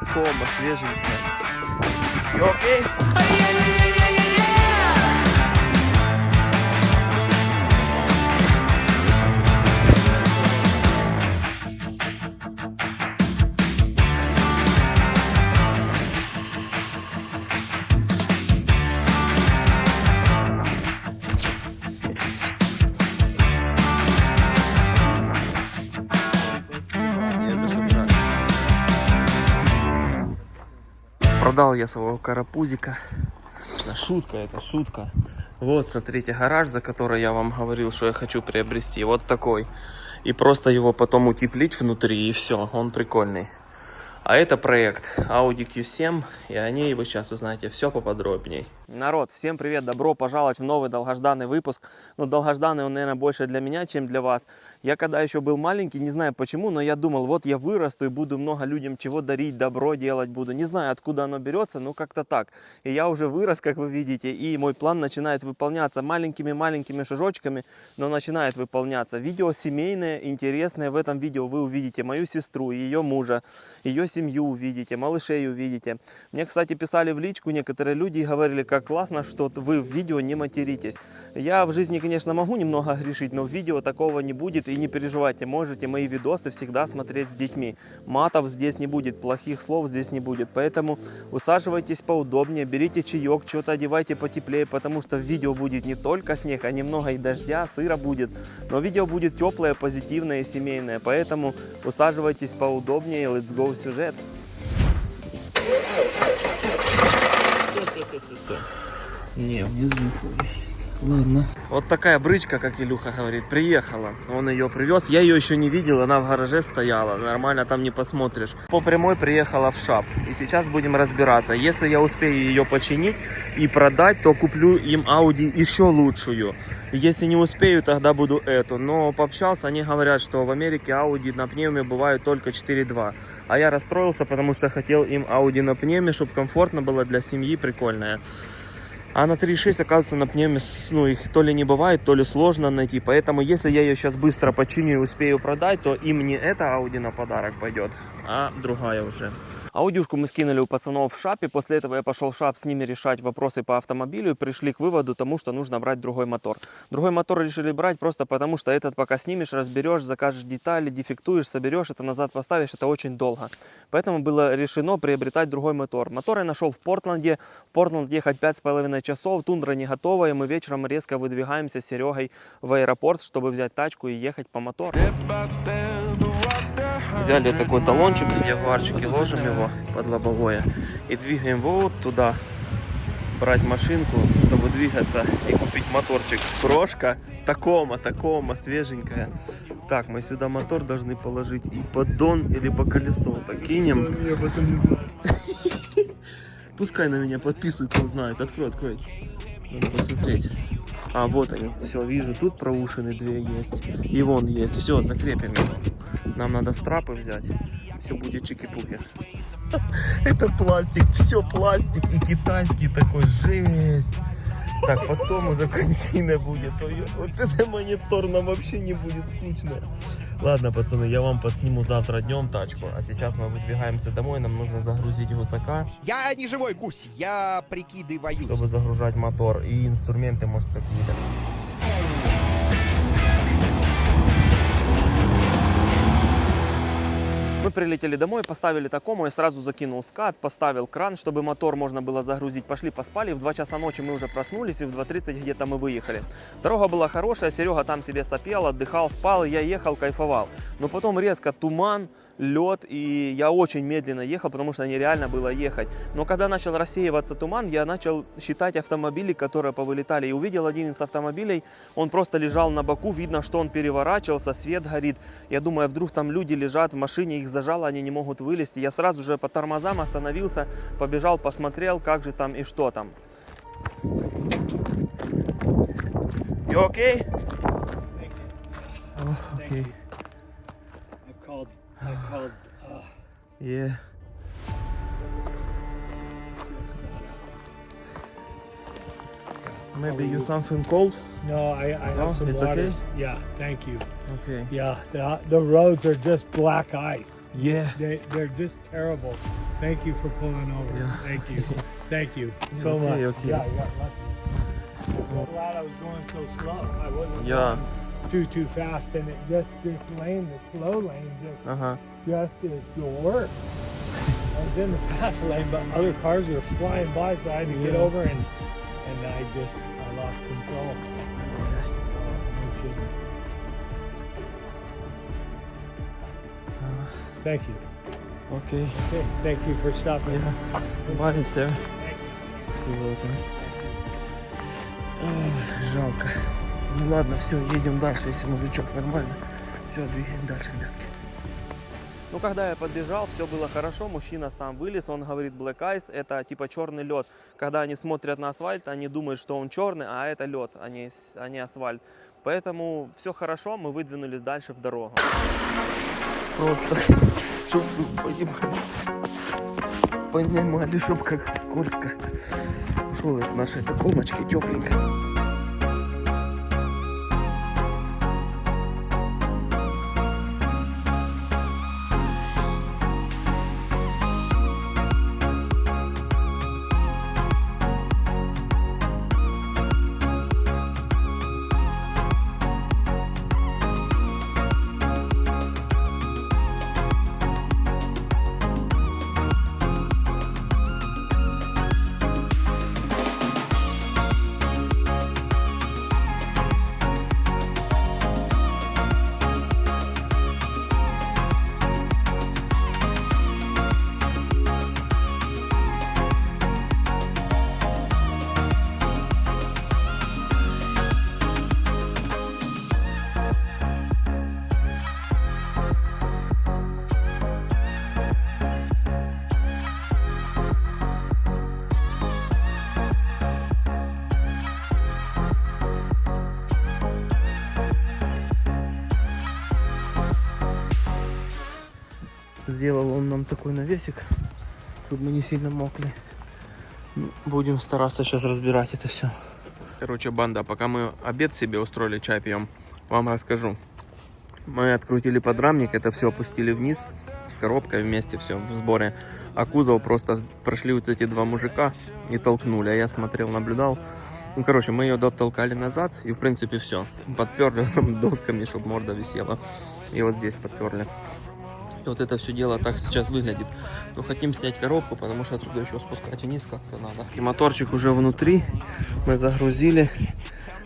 Кома свеженькая. You okay? Продал я своего карапузика. Шутка, это шутка. Вот, смотрите, гараж, за который я вам говорил, что я хочу приобрести. Вот такой. И просто его потом утеплить внутри, и все. Он прикольный. А это проект Audi Q7, и о ней вы сейчас узнаете все поподробнее. Народ, всем привет, добро пожаловать в новый долгожданный выпуск. Ну, долгожданный он, наверное, больше для меня, чем для вас. Я когда еще был маленький, не знаю почему, но я думал, вот я вырасту и буду много людям чего дарить, добро делать буду. Не знаю, откуда оно берется, но как-то так. И я уже вырос, как вы видите, и мой план начинает выполняться маленькими шажочками, но начинает выполняться. Видео семейное, интересное. В этом видео вы увидите мою сестру, ее мужа, ее семью увидите, малышей увидите. Мне, кстати, писали в личку некоторые люди и говорили, как классно, что вы в видео не материтесь. Я в жизни, конечно, могу немного грешить, но в видео такого не будет. И не переживайте, можете мои видосы всегда смотреть с детьми. Матов здесь не будет, плохих слов здесь не будет. Поэтому усаживайтесь поудобнее, берите чаек, что-то одевайте потеплее, потому что в видео будет не только снег, а немного и дождя, сыра будет. Но видео будет теплое, позитивное и семейное. Поэтому усаживайтесь поудобнее, let's go в сюжет. Не, внизу. Ладно. Вот такая брычка, как Илюха говорит, приехала. Он ее привез. Я ее еще не видел, она в гараже стояла. Нормально там не посмотришь. По прямой приехала в шап. И сейчас будем разбираться. Если я успею ее починить и продать, то куплю им Audi еще лучшую. Если не успею, тогда буду эту. Но пообщался, они говорят, что в Америке Audi на пневме бывают только 4.2. А я расстроился, потому что хотел им Audi на пневме, чтобы комфортно было для семьи, прикольная. А на 3.6, оказывается, на пневме, ну, их то ли не бывает, то ли сложно найти. Поэтому, если я ее сейчас быстро починю и успею продать, то им не эта Audi на подарок пойдет, а другая уже. Аудюшку мы скинули у пацанов в шапе. После этого я пошел в шап с ними решать вопросы по автомобилю. И пришли к выводу тому, что нужно брать другой мотор. Другой мотор решили брать просто потому, что этот пока снимешь, разберешь, закажешь детали, дефектуешь, соберешь, это назад поставишь, это очень долго. Поэтому было решено приобретать другой мотор. Мотор я нашел в Портленде. В Портленд ехать 5,5 часов. Тундра не готова, и мы вечером резко выдвигаемся с Серегой в аэропорт, чтобы взять тачку и ехать по мотору. Взяли такой талончик, ягуарчик, и ложим его под лобовое. И двигаем вот туда, брать машинку, чтобы двигаться и купить моторчик. Крошка такома, свеженькая. Так, мы сюда мотор должны положить и поддон или по колесо. Так, кинем. Я об этом не знаю. Пускай на меня подписываются, узнают. Открой. Надо посмотреть. А, вот они. Все, вижу, тут проушины две есть. И вон есть. Все, закрепим его. Нам надо страпы взять. Все будет чики-пуки. Это пластик, все пластик и китайский такой, жесть. Так, потом уже контина будет. Вот это монитор нам вообще не будет скучно. Ладно, пацаны, я вам подсниму завтра днем тачку. А сейчас мы выдвигаемся домой. Нам нужно загрузить гусака. Я не живой гусь, я прикидываю. Чтобы загружать мотор и инструменты, может, какие-то. Мы прилетели домой, поставили такому, я сразу закинул скат, поставил кран, чтобы мотор можно было загрузить. Пошли поспали, в 2 часа ночи мы уже проснулись, и в 2:30 где-то мы выехали. Дорога была хорошая, Серега там себе сопел, отдыхал, спал, я ехал, кайфовал. Но потом резко туман, лед, и я очень медленно ехал, потому что нереально было ехать. Но когда начал рассеиваться туман, я начал считать автомобили, которые повылетали. И увидел один из автомобилей, он просто лежал на боку, видно, что он переворачивался, свет горит. Я думаю, вдруг там люди лежат в машине, их зажало, они не могут вылезти. Я сразу же по тормозам остановился, побежал, посмотрел, как же там и что там. You okay? Oh, okay. I called. Yeah. Maybe you something cold? No, I No, have some it's water. okay? Yeah, thank you. Okay. Yeah, the roads are just black ice. Yeah. They're just terrible. Thank you for pulling over. Yeah. Thank you. Thank you so Okay, much. okay. Yeah, I got lucky. I'm glad I was going so slow. I wasn't Yeah. going too fast, and it just this lane, the slow lane, Uh-huh. just is the worst. I was in the fast lane, but other cars were flying by, so I had to get Yeah. over, and I lost control. No kidding. Thank you. Okay. Okay, thank you for stopping. Yeah. Bye, sir. Thank you. You're welcome. Ой, жалко. Ну ладно, все, едем дальше, если мужичок нормально. Все, двигаем дальше, ребятки. Ну, когда я подбежал, все было хорошо, мужчина сам вылез, он говорит black ice, это типа черный лед. Когда они смотрят на асфальт, они думают, что он черный, а это лед, а не асфальт. Поэтому все хорошо, мы выдвинулись дальше в дорогу. Просто, чтобы вы понимали, чтобы как скользко. Ушел от нашей комочки тепленько. Сделал он нам такой навесик, чтобы мы не сильно мокли. Будем стараться сейчас разбирать это все. Короче, банда, пока мы обед себе устроили, чай пьем, вам расскажу. Мы открутили подрамник, это все опустили вниз с коробкой вместе, все в сборе. А кузов просто прошли вот эти два мужика и толкнули. А я смотрел, наблюдал. Ну, короче, мы ее дотолкали назад и, в принципе, все. Подперли там досками, чтобы морда висела. И вот здесь подперли. И вот это все дело так сейчас выглядит. Но хотим снять коробку, потому что отсюда еще спускать вниз как-то надо. И моторчик уже внутри. Мы загрузили.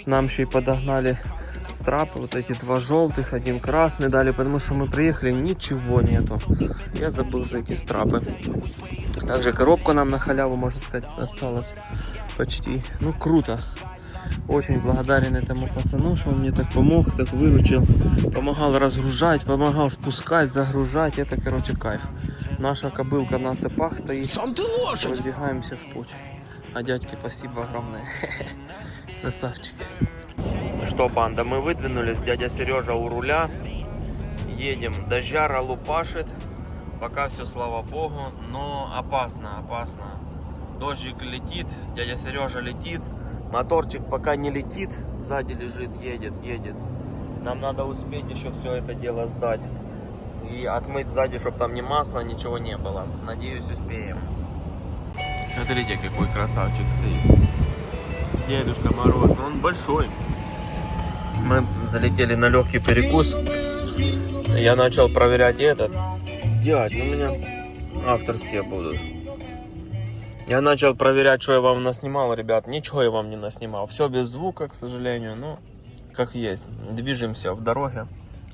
Нам еще и подогнали страпы. Вот эти два желтых, один красный дали, потому что мы приехали, ничего нету. Я забыл за эти страпы. Также коробка нам на халяву, можно сказать, осталась почти. Ну, круто. Очень благодарен этому пацану, что он мне так помог, так выручил. Помогал разгружать, помогал спускать, загружать. Это, короче, кайф. Наша кобылка на цепах стоит. Сам ты лошадь! Разбегаемся в путь. А дядьке спасибо огромное. Красавчик. Ну что, банда, мы выдвинулись. Дядя Сережа у руля. Едем. Дождяра лупашит. Пока все, слава богу. Но опасно, опасно. Дождик летит. Дядя Сережа летит. Моторчик пока не летит, сзади лежит, едет. Нам надо успеть еще все это дело сдать. И отмыть сзади, чтобы там ни масла, ничего не было. Надеюсь, успеем. Смотрите, какой красавчик стоит. Дедушка Мороз, но он большой. Мы залетели на легкий перекус. Я начал проверять этот. Дядь, у меня авторские будут. Я начал проверять, что я вам наснимал, ребят. Ничего я вам не наснимал. Все без звука, к сожалению. Но как есть. Движемся в дороге.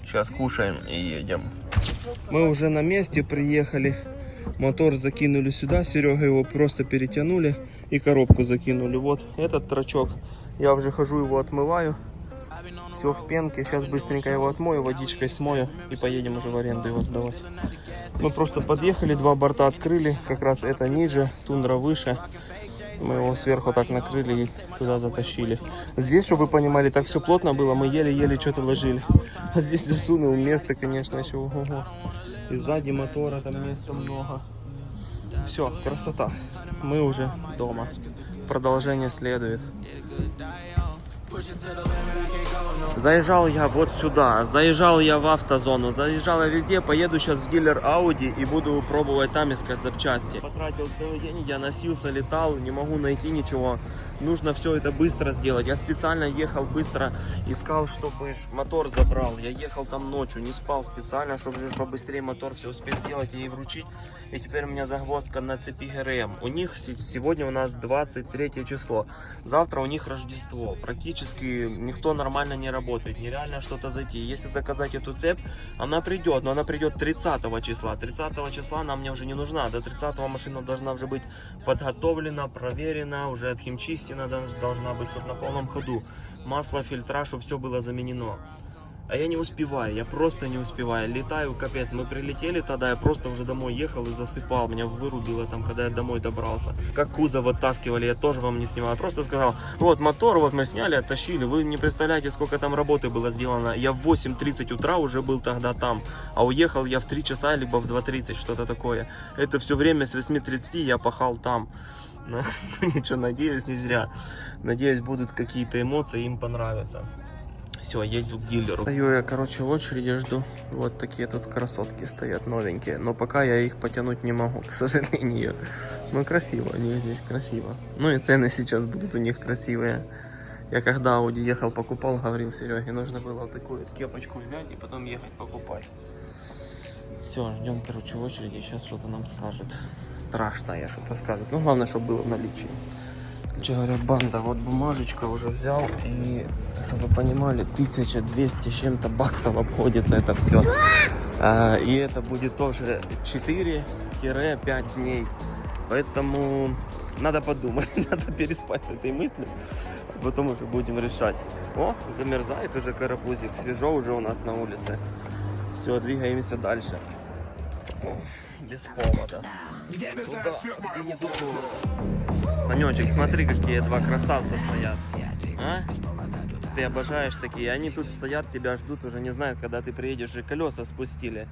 Сейчас кушаем и едем. Мы уже на месте приехали. Мотор закинули сюда. Серега его просто перетянули. И коробку закинули. Вот этот трачок. Я уже хожу, его отмываю. Все в пенке. Сейчас быстренько его отмою, водичкой смою. И поедем уже в аренду его сдавать. Мы просто подъехали, два борта открыли, как раз это ниже, тундра выше. Мы его сверху так накрыли и туда затащили. Здесь, чтобы вы понимали, так все плотно было, мы еле-еле что-то ложили. А здесь засунул место, конечно, еще ого-го. И сзади мотора там места много. Все, красота. Мы уже дома. продолжение следует. Заезжал я вот сюда, заезжал я в автозону, заезжал я везде, поеду сейчас в дилер Audi и буду пробовать там искать запчасти. Потратил целый день, я носился, летал, не могу найти ничего. Нужно все это быстро сделать. Я специально ехал быстро, искал, чтобы мотор забрал. Я ехал там ночью, не спал специально, чтобы побыстрее мотор все успеть сделать и вручить. И теперь у меня загвоздка на цепи ГРМ. У них сегодня у нас 23 число. Завтра у них Рождество. Практически никто нормально не работает. Нереально что-то зайти. Если заказать эту цепь, она придет. Но она придет 30 числа. 30 числа она мне уже не нужна. До 30 машина должна уже быть подготовлена, проверена, уже отхимчистена должна быть, чтобы на полном ходу. Масло, фильтра, чтобы все было заменено. А я не успеваю, я просто не успеваю. Летаю, капец. Мы прилетели тогда, я просто уже домой ехал и засыпал. Меня вырубило там, когда я домой добрался. Как кузов оттаскивали, я тоже вам не снимал. Я просто сказал, вот мотор, вот мы сняли, оттащили. Вы не представляете, сколько там работы было сделано. Я в 8:30 утра уже был тогда там. А уехал я в 3 часа, либо в 2:30, что-то такое. Это все время с 8:30 я пахал там. Но ничего, надеюсь, не зря. Надеюсь, будут какие-то эмоции, им понравится. Все, еду к дилеру. Стою я, короче, в очереди жду. Вот такие тут красотки стоят, новенькие. Но пока я их потянуть не могу, к сожалению. Ну, красиво, они здесь красиво. Ну и цены сейчас будут у них красивые. Я когда Audi ехал, покупал, говорил Сереге, нужно было вот такую кепочку взять и потом ехать покупать. Все, ждем, короче, в очереди. Сейчас что-то нам скажет. Страшное что-то скажет. Ну, главное, чтобы было в наличии. Короче говоря, банда, вот бумажечка уже взял. И, чтобы вы понимали, 1200 с чем-то баксов обходится это все. И это будет тоже 4-5 дней. Поэтому надо подумать, надо переспать с этой мыслью. Потом уже будем решать. О, замерзает уже карапузик. Свежо уже у нас на улице. Все, двигаемся дальше. Без повода. Туда, где не духово. Санечек, смотри, какие два красавца стоят. А? Ты обожаешь такие. Они тут стоят, тебя ждут, уже не знают, когда ты приедешь, и колеса спустили.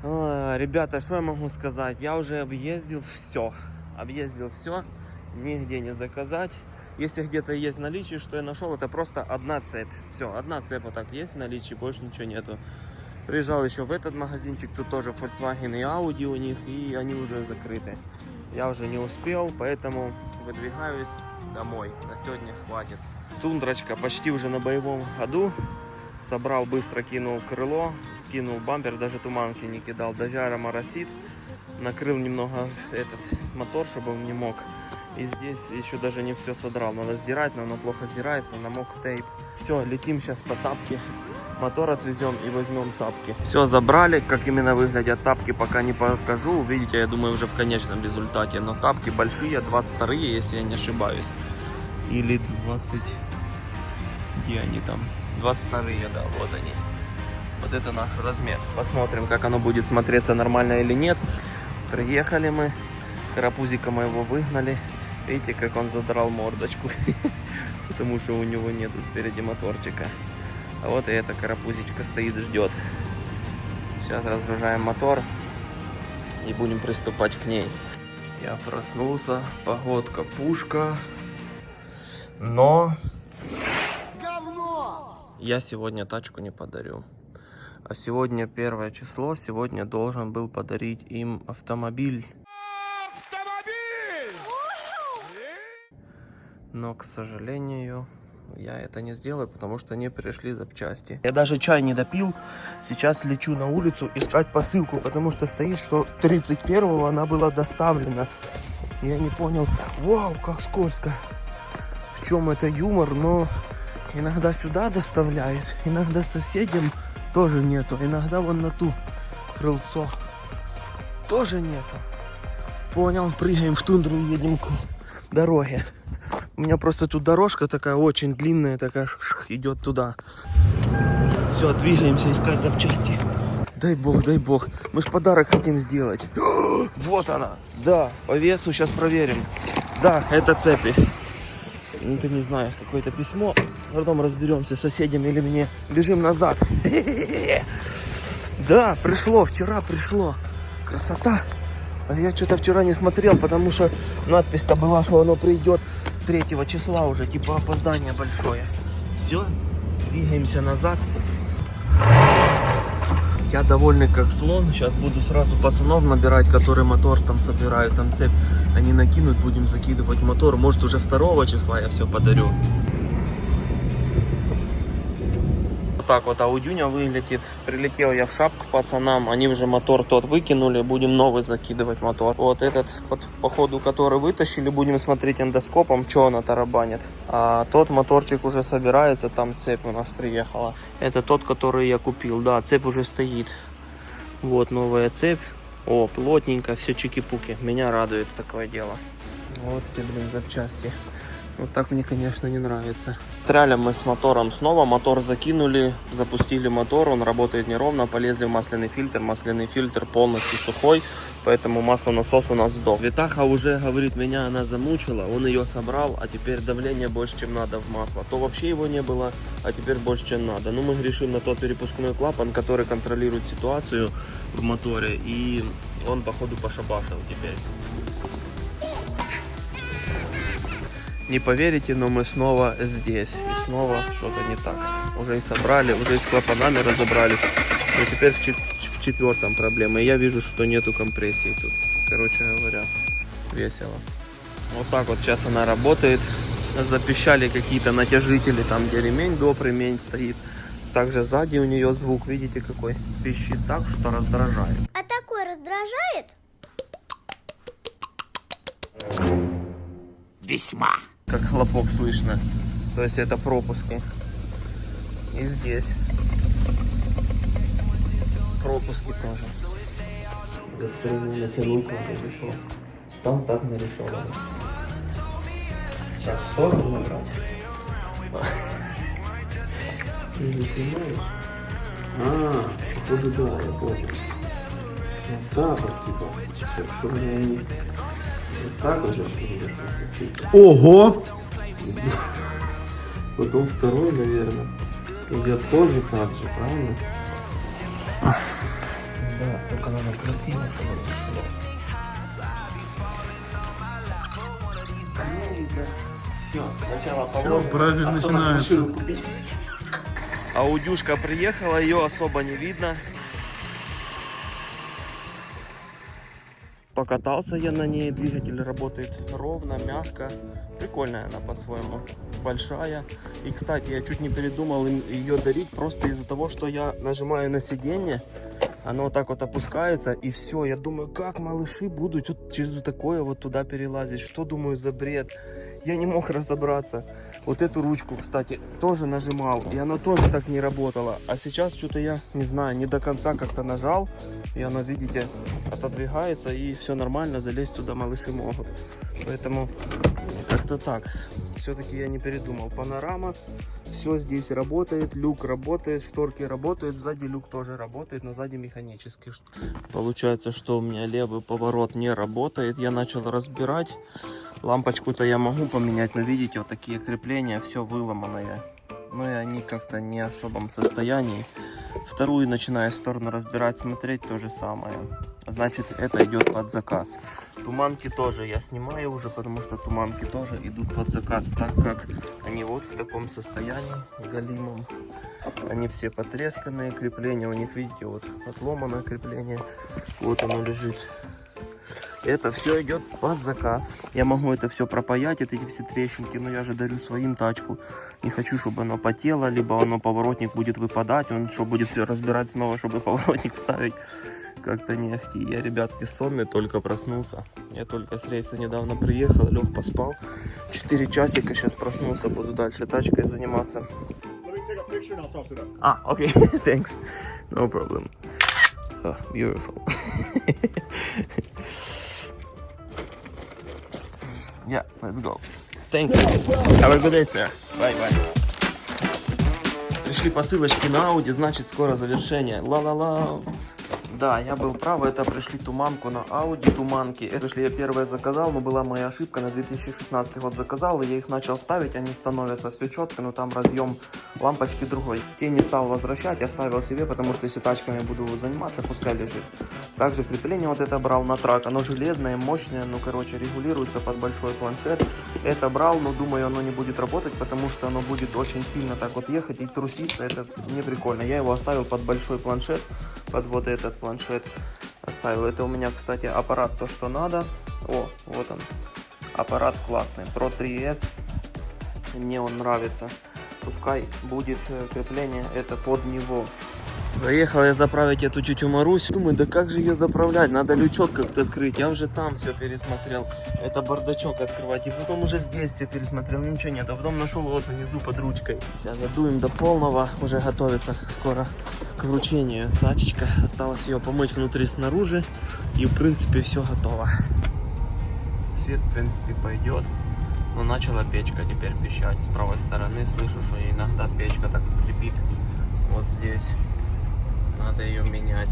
О, ребята, что я могу сказать? Я уже объездил все. Объездил все. Нигде не заказать. Если где-то есть наличие, что я нашел, это просто одна цепь. Все, одна цепь вот так есть в наличии, больше ничего нету. Приезжал еще в этот магазинчик, тут тоже Volkswagen и Audi у них, и они уже закрыты. Я уже не успел, поэтому выдвигаюсь домой. На сегодня хватит. Тундрочка почти уже на боевом ходу. Собрал, быстро кинул крыло, скинул бампер, даже туманки не кидал. Дождя моросит. Накрыл немного этот мотор, чтобы он не мог. И здесь еще даже не все содрал. Надо сдирать, но оно плохо сдирается, намок тейп. Все, летим сейчас по тапке. Мотор отвезем и возьмем тапки. Все забрали, как именно выглядят тапки, пока не покажу. Увидите, я думаю, уже в конечном результате. Но тапки большие, 22-е, если я не ошибаюсь. Или 20... Где они там? 22-е, да, вот они. Вот это наш размер. Посмотрим, как оно будет смотреться, нормально или нет. Приехали мы. Карапузика моего выгнали. Видите, как он задрал мордочку. Потому что у него нету спереди моторчика. А вот и эта карапузичка стоит, ждет. Сейчас разгружаем мотор и будем приступать к ней. Я проснулся, погодка пушка, но я сегодня тачку не подарю. А сегодня 1 число, сегодня должен был подарить им автомобиль. Но, к сожалению, я это не сделаю, потому что не пришли запчасти. Я даже чай не допил. Сейчас лечу на улицу искать посылку, потому что стоит, что 31-го она была доставлена. Я не понял. Вау, как скользко. В чем это юмор, но иногда сюда доставляют, иногда соседям тоже нету. Иногда вон на ту крыльцо тоже нету. Понял, прыгаем в тундру и едем к дороге. У меня просто тут дорожка такая очень длинная, такая идет туда. Все, двигаемся искать запчасти. Дай бог. Мы ж подарок хотим сделать. Вот она. Да, по весу сейчас проверим. Да, это цепи. Это не знаю, какое-то письмо. Потом разберемся с соседями или мне. Бежим назад. Да, пришло, вчера пришло. Красота. Я что-то вчера не смотрел, потому что надпись-то была, что оно придет 3 числа уже, типа опоздание большое. Все, двигаемся назад. Я довольный как слон. Сейчас буду сразу пацанов набирать, которые мотор там собирают, там цепь. Они накинут, будем закидывать мотор. Может уже 2 числа я все подарю. Вот так вот Аудюня выглядит. Прилетел я в шапку пацанам. Они уже мотор тот выкинули. Будем новый закидывать мотор. Вот этот, походу, который вытащили, будем смотреть эндоскопом, что она тарабанит. А тот моторчик уже собирается. Там цепь у нас приехала. Это тот, который я купил. Да, цепь уже стоит. Вот новая цепь. О, плотненько, все чики-пуки. Меня радует такое дело. Вот все, блин, запчасти. Вот так мне, конечно, не нравится. Встряли мы с мотором снова. Мотор закинули, запустили мотор. Он работает неровно. Полезли в масляный фильтр. Масляный фильтр полностью сухой. Поэтому маслонасос у нас сдох. Витаха уже, говорит, меня она замучила. Он ее собрал, а теперь давление больше, чем надо в масло. То вообще его не было, а теперь больше, чем надо. Ну, мы грешим на тот перепускной клапан, который контролирует ситуацию в моторе. И он, походу, пошабашил теперь. Не поверите, но мы снова здесь. И снова что-то не так. Уже и собрали, уже и с клапанами разобрались. Но теперь в 4-м проблема. И я вижу, что нету компрессии тут. Короче говоря, весело. Вот так вот сейчас она работает. Запищали какие-то натяжители, там где ремень, доп. Ремень стоит. Также сзади у нее звук, видите какой? Пищит так, что раздражает. А такой раздражает? Весьма. Как хлопок слышно. То есть это пропуски. И здесь пропуски тоже. Натянуть надо решил. Там так нарисовано. Так, в сторону набрать. Или снимаешь? Походу да, я понял. Вот так вот типа. Чтобы не... Вот так вот же включить. Ого! Потом второй, наверное, идет тоже так же, правильно? Да, только надо красиво, чтобы шло. Все, начало Все, праздник начинается. Аудюшка приехала, ее особо не видно. Покатался я на ней, двигатель работает ровно, мягко. Прикольная она по-своему, большая. И, кстати, я чуть не передумал ее дарить просто из-за того, что я нажимаю на сиденье. Оно вот так вот опускается, и все. Я думаю, как малыши будут вот через такое вот туда перелазить. Что, думаю, за бред? Я не мог разобраться. Вот эту ручку, кстати, тоже нажимал, и она тоже так не работала. А сейчас что-то я, не знаю, не до конца как-то нажал, и она, видите, отодвигается, и все нормально, залезть туда малыши могут. Поэтому как-то так. Все-таки я не передумал. Панорама, все здесь работает, люк работает, шторки работают, сзади люк тоже работает, но сзади механический. Получается, что у меня левый поворот не работает. Я начал разбирать. Лампочку-то я могу поменять, но видите, вот такие крепления, все выломанное. Ну и они как-то не в особом состоянии. Вторую начинаю сторону разбирать, смотреть, то же самое. Значит, это идет под заказ. Туманки тоже я снимаю уже, потому что туманки тоже идут под заказ, так как они вот в таком состоянии галимом. Они все потресканные, крепления у них, видите, вот отломанное крепление. Вот оно лежит. Это все идет под заказ. Я могу это все пропаять, эти все трещинки, но я же дарю своим тачку. Не хочу, чтобы оно потело, либо оно поворотник будет выпадать, он что, будет все разбирать снова, чтобы поворотник вставить. Как-то не ахти. Я, ребятки, сонный, только проснулся. Я только с рейса недавно приехал, лег поспал. 4 часика, сейчас проснулся, буду дальше тачкой заниматься. Окей, thanks. No problem. Oh, beautiful. Yeah, let's go. Thanks. Have a good day, sir. Bye-bye. Пришли посылочки на Audi, значит скоро завершение. Ла-ла-ла. Да, я был прав, это пришли туманку на Audi, туманки. Это пришли, я первое заказал, но была моя ошибка, на 2016 год заказал, и я их начал ставить, они становятся все четко, но там разъем лампочки другой. Я не стал возвращать, оставил себе, потому что если тачками буду заниматься, пускай лежит. Также крепление вот это брал на трак, оно железное, мощное, ну короче, регулируется под большой планшет. Это брал, но думаю, оно не будет работать, потому что оно будет очень сильно так вот ехать и труситься, это не прикольно. Я его оставил под большой планшет, под вот этот планшет оставил. Это у меня, кстати, аппарат то, что надо. О, вот он. Аппарат классный. Pro 3S. Мне он нравится. Пускай будет крепление это под него. Заехал я заправить эту тетю Марусю. Думаю, да как же ее заправлять? Надо лючок как-то открыть. Я уже там все пересмотрел. Это бардачок открывать. И потом уже здесь все пересмотрел. Ничего нет. А потом нашел вот внизу под ручкой. Сейчас задуем до полного. Уже готовится скоро к вручению. Тачечка. Осталось ее помыть внутри снаружи. И в принципе все готово. Свет в принципе пойдет. Но начала печка теперь пищать. С правой стороны слышу, что иногда печка так скрипит. Вот здесь. Надо ее менять.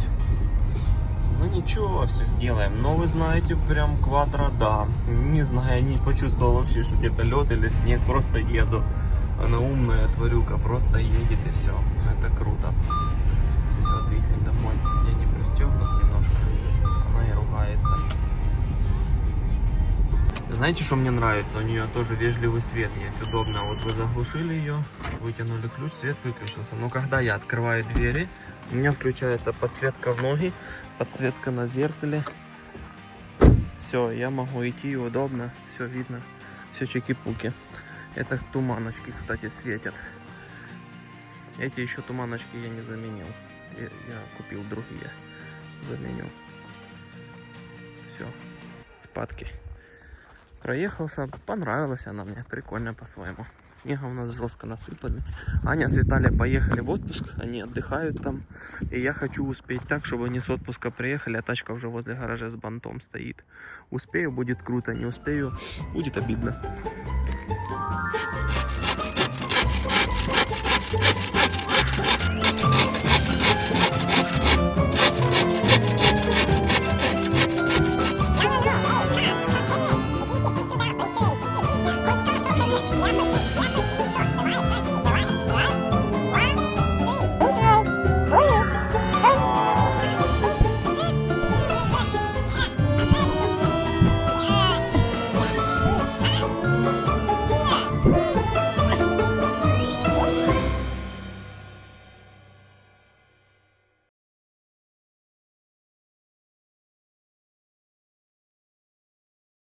Ну ничего, все сделаем. Но вы знаете, прям квадро, да. Не знаю, не почувствовал вообще, что где-то лед или снег. Просто еду. Она умная тварюка, просто едет и все. Это круто. Все, двигай домой. Я не пристегнут немножко. Она и ругается. Знаете, что мне нравится? У нее тоже вежливый свет есть, удобно. Вот вы заглушили ее, вытянули ключ, свет выключился. Но когда я открываю двери, у меня включается подсветка в ноги, подсветка на зеркале. Все, я могу идти удобно, все видно, все чики-пуки. Это туманочки, кстати, светят. Эти еще туманочки я не заменил. Я купил другие. Заменю. Все, спадки. Проехался, понравилась она мне, прикольно по-своему. Снега у нас жестко насыпали. Аня с Виталием поехали в отпуск, они отдыхают там. И я хочу успеть так, чтобы они с отпуска приехали, а тачка уже возле гаража с бантом стоит. Успею, будет круто, не успею, будет обидно.